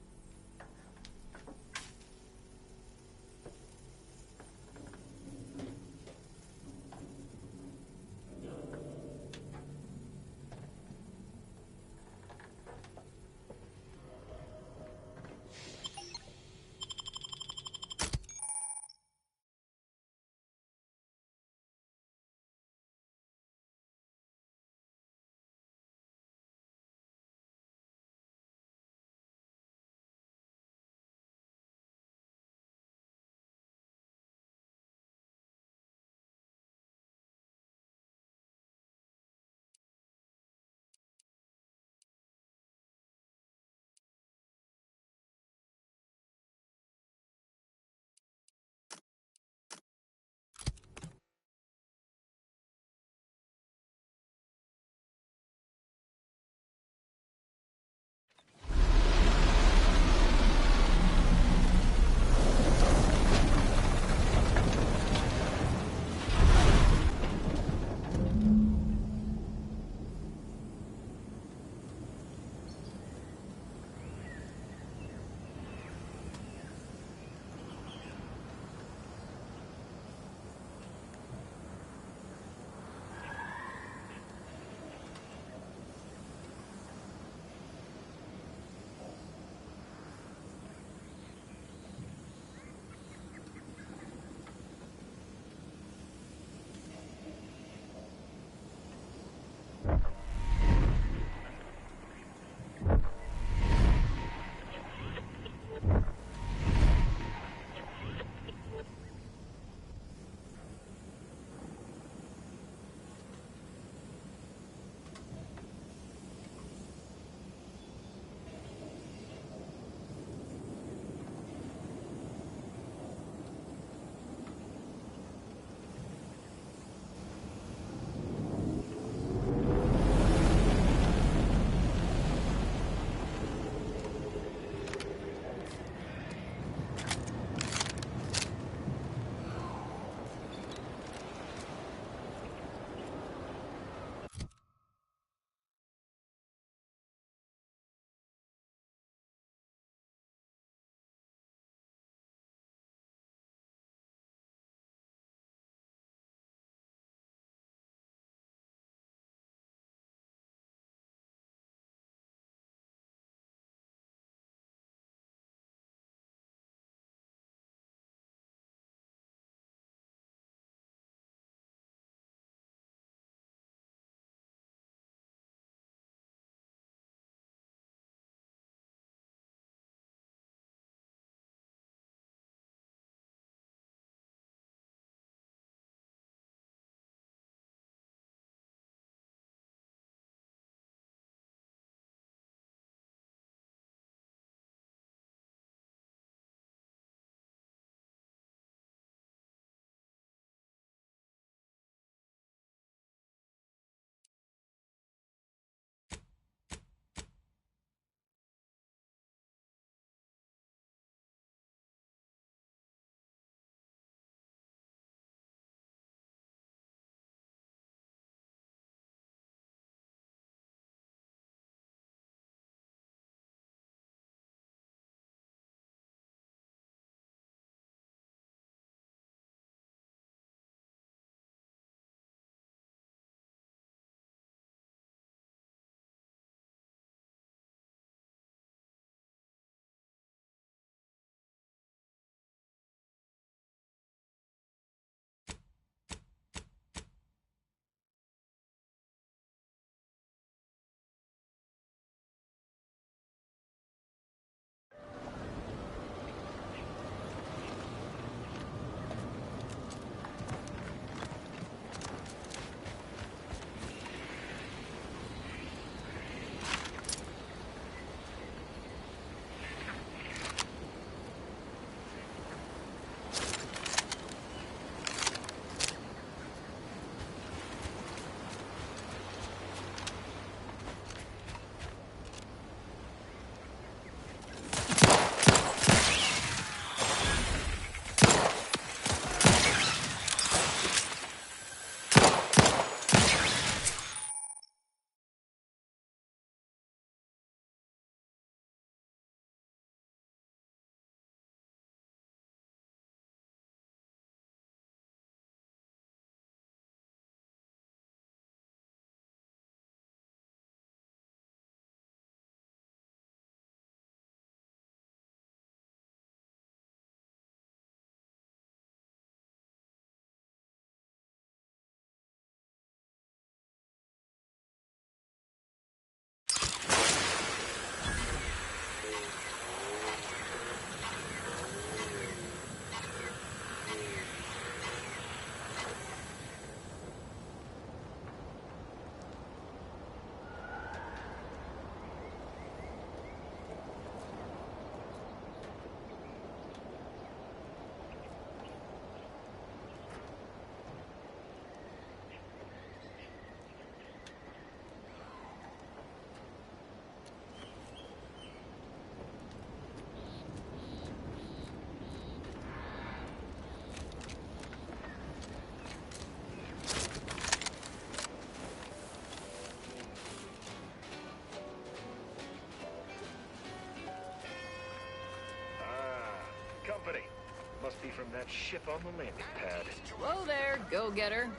from that ship on the landing pad. Whoa there, go-getter.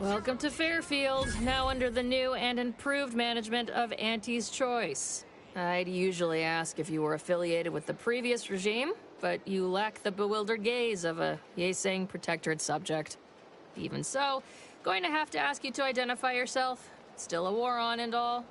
Welcome to Fairfield, now under the new and improved management of Auntie's Choice. I'd usually ask if you were affiliated with the previous regime, but you lack the bewildered gaze of a yay-saying protectorate subject. Even so, going to have to ask you to identify yourself. Still a war on and all.